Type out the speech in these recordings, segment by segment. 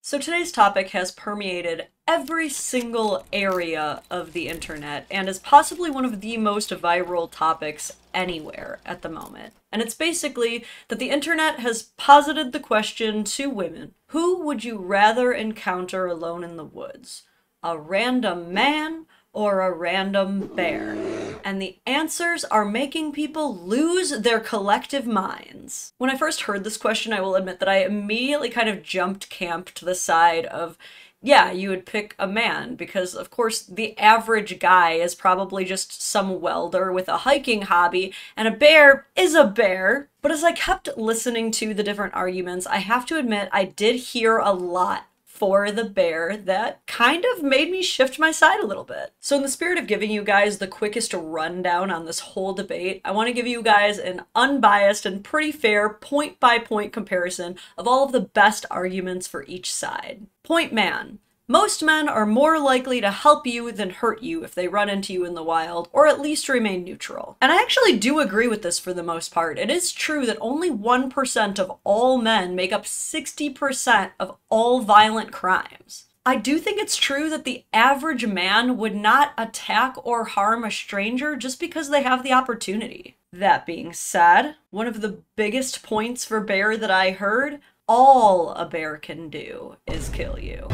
So today's topic has permeated every single area of the internet and is possibly one of the most viral topics anywhere at the moment. And it's basically that the internet has posited the question to women: who would you rather encounter alone in the woods? A random man or a random bear? And the answers are making people lose their collective minds. When I first heard this question, I will admit that I immediately kind of jumped camp to the side of, yeah, you would pick a man, because of course the average guy is probably just some welder with a hiking hobby, and a bear is a bear. But as I kept listening to the different arguments, I have to admit I did hear a lot for the bear that kind of made me shift my side a little bit. So in the spirit of giving you guys the quickest rundown on this whole debate, I want to give you guys an unbiased and pretty fair point-by-point comparison of all of the best arguments for each side. Point man. Most men are more likely to help you than hurt you if they run into you in the wild, or at least remain neutral. And I actually do agree with this for the most part. It is true that only 1% of all men make up 60% of all violent crimes. I do think it's true that the average man would not attack or harm a stranger just because they have the opportunity. That being said, one of the biggest points for bear that I heard: all a bear can do is kill you.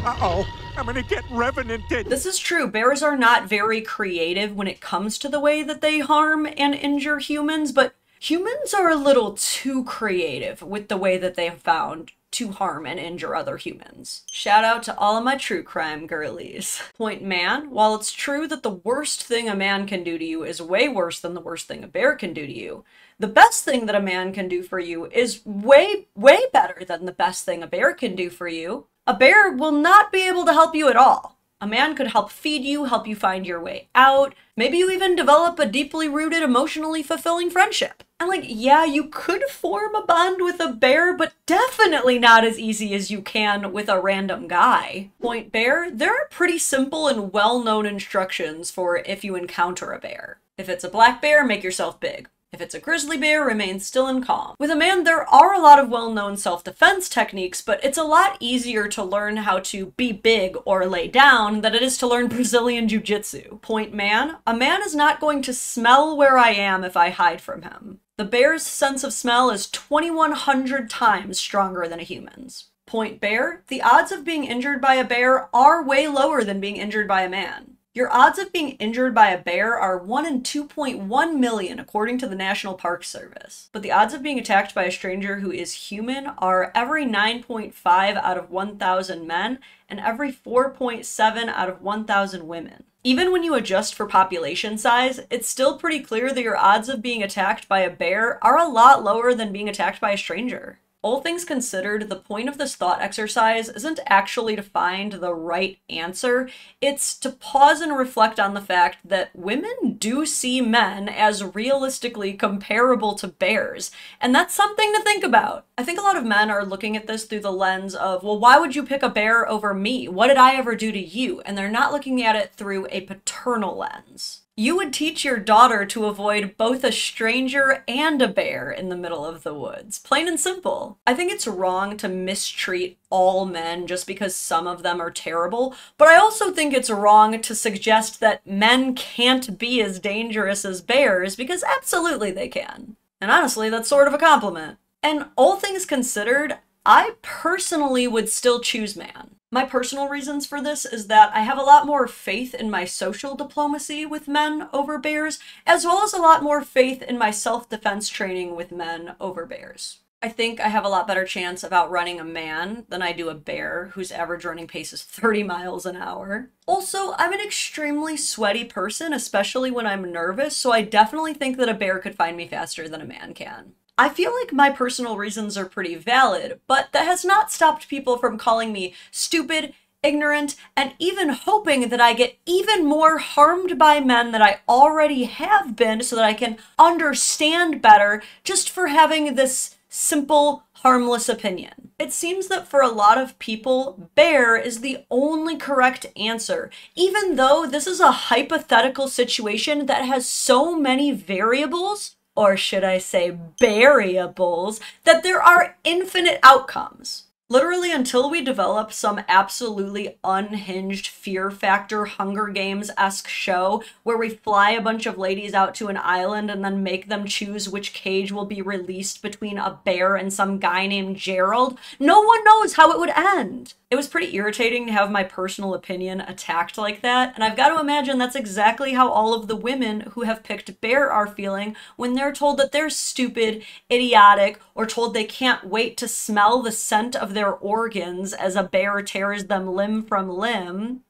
Uh-oh, I'm gonna get revenanted. This is true. Bears are not very creative when it comes to the way that they harm and injure humans, but humans are a little too creative with the way that they have found to harm and injure other humans. Shout out to all of my true crime girlies. Point man, while it's true that the worst thing a man can do to you is way worse than the worst thing a bear can do to you, the best thing that a man can do for you is way better than the best thing a bear can do for you. A bear will not be able to help you at all. A man could help feed you, help you find your way out. Maybe you even develop a deeply rooted, emotionally fulfilling friendship. And yeah, you could form a bond with a bear, but definitely not as easy as you can with a random guy. Point bear, there are pretty simple and well-known instructions for if you encounter a bear. If it's a black bear, make yourself big. If it's a grizzly bear, remain still and calm. With a man, there are a lot of well-known self-defense techniques, but it's a lot easier to learn how to be big or lay down than it is to learn Brazilian jiu-jitsu. Point man, a man is not going to smell where I am if I hide from him. The bear's sense of smell is 2,100 times stronger than a human's. Point bear, the odds of being injured by a bear are way lower than being injured by a man. Your odds of being injured by a bear are 1 in 2.1 million according to the National Park Service. But the odds of being attacked by a stranger who is human are every 9.5 out of 1,000 men and every 4.7 out of 1,000 women. Even when you adjust for population size, it's still pretty clear that your odds of being attacked by a bear are a lot lower than being attacked by a stranger. All things considered, the point of this thought exercise isn't actually to find the right answer, it's to pause and reflect on the fact that women do see men as realistically comparable to bears, and that's something to think about. I think a lot of men are looking at this through the lens of, well, why would you pick a bear over me? What did I ever do to you? And they're not looking at it through a paternal lens. You would teach your daughter to avoid both a stranger and a bear in the middle of the woods. Plain and simple. I think it's wrong to mistreat all men just because some of them are terrible, but I also think it's wrong to suggest that men can't be as dangerous as bears, because absolutely they can. And honestly, that's sort of a compliment. And all things considered, I personally would still choose man. My personal reasons for this is that I have a lot more faith in my social diplomacy with men over bears, as well as a lot more faith in my self-defense training with men over bears. I think I have a lot better chance of outrunning a man than I do a bear, whose average running pace is 30 miles an hour. Also, I'm an extremely sweaty person, especially when I'm nervous, so I definitely think that a bear could find me faster than a man can. I feel like my personal reasons are pretty valid, but that has not stopped people from calling me stupid, ignorant, and even hoping that I get even more harmed by men than I already have been so that I can understand better just for having this simple, harmless opinion. It seems that for a lot of people, bear is the only correct answer, even though this is a hypothetical situation that has so many variables, or should I say variables, that there are infinite outcomes. Literally, until we develop some absolutely unhinged Fear Factor Hunger Games-esque show where we fly a bunch of ladies out to an island and then make them choose which cage will be released between a bear and some guy named Gerald, no one knows how it would end. It was pretty irritating to have my personal opinion attacked like that, and I've got to imagine that's exactly how all of the women who have picked bear are feeling when they're told that they're stupid, idiotic, or told they can't wait to smell the scent of their organs as a bear tears them limb from limb.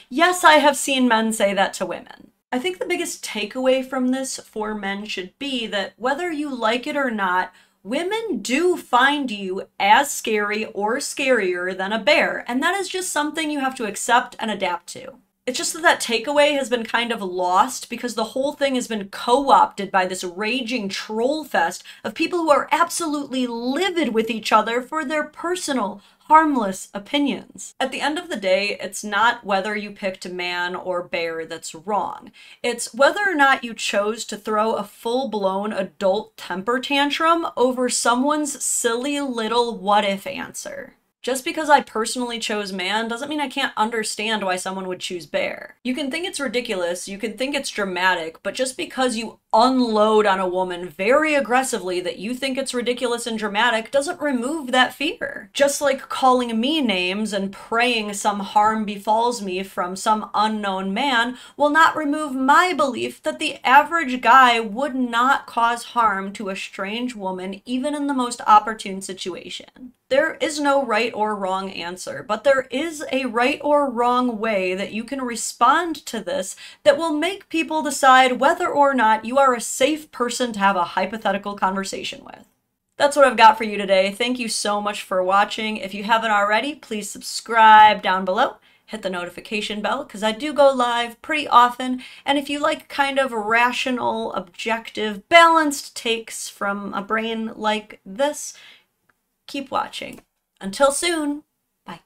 Yes, I have seen men say that to women. I think the biggest takeaway from this for men should be that whether you like it or not, women do find you as scary or scarier than a bear, and that is just something you have to accept and adapt to. It's just that takeaway has been kind of lost because the whole thing has been co-opted by this raging troll fest of people who are absolutely livid with each other for their personal, harmless opinions. At the end of the day, it's not whether you picked man or bear that's wrong. It's whether or not you chose to throw a full-blown adult temper tantrum over someone's silly little what-if answer. Just because I personally chose man doesn't mean I can't understand why someone would choose bear. You can think it's ridiculous, you can think it's dramatic, but just because you unload on a woman very aggressively that you think it's ridiculous and dramatic doesn't remove that fear. Just like calling me names and praying some harm befalls me from some unknown man will not remove my belief that the average guy would not cause harm to a strange woman even in the most opportune situation. There is no right or wrong answer, but there is a right or wrong way that you can respond to this that will make people decide whether or not you are a safe person to have a hypothetical conversation with. That's what I've got for you today. Thank you so much for watching. If you haven't already, please subscribe down below. Hit the notification bell because I do go live pretty often. And if you like kind of rational, objective, balanced takes from a brain like this, keep watching. Until soon, bye.